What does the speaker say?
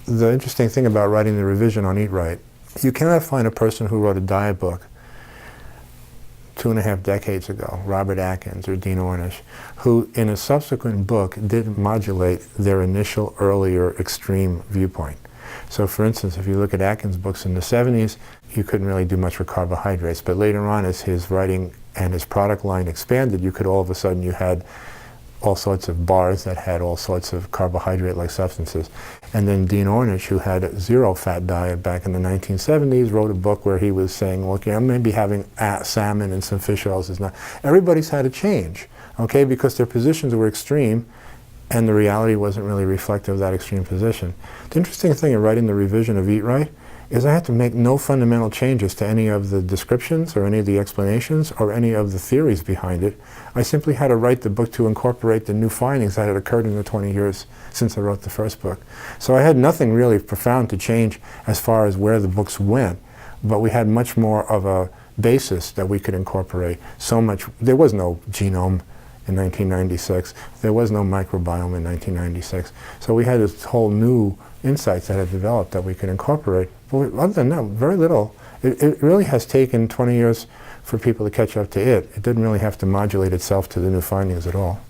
the interesting thing about writing the revision on Eat Right, you cannot find a person who wrote a diet book 2.5 decades ago, Robert Atkins or Dean Ornish, who in a subsequent book didn't modulate their initial earlier extreme viewpoint. So for instance, if you look at Atkins' books in the 70s, you couldn't really do much with carbohydrates, but later on as his writing and his product line expanded, you could all of a sudden, you had all sorts of bars that had all sorts of carbohydrate-like substances. And then Dean Ornish, who had a zero-fat diet back in the 1970s, wrote a book where he was saying, well, okay, I'm maybe having salmon and some fish oils is not. Everybody's had a change, okay, because their positions were extreme and the reality wasn't really reflective of that extreme position. The interesting thing in writing the revision of Eat Right is I had to make no fundamental changes to any of the descriptions or any of the explanations or any of the theories behind it. I simply had to write the book to incorporate the new findings that had occurred in the 20 years since I wrote the first book. So I had nothing really profound to change as far as where the books went, but we had much more of a basis that we could incorporate. So much, there was no genome in 1996, there was no microbiome in 1996, so we had this whole new insights that had developed that we could incorporate. But other than that, very little. It really has taken 20 years for people to catch up to it. It didn't really have to modulate itself to the new findings at all.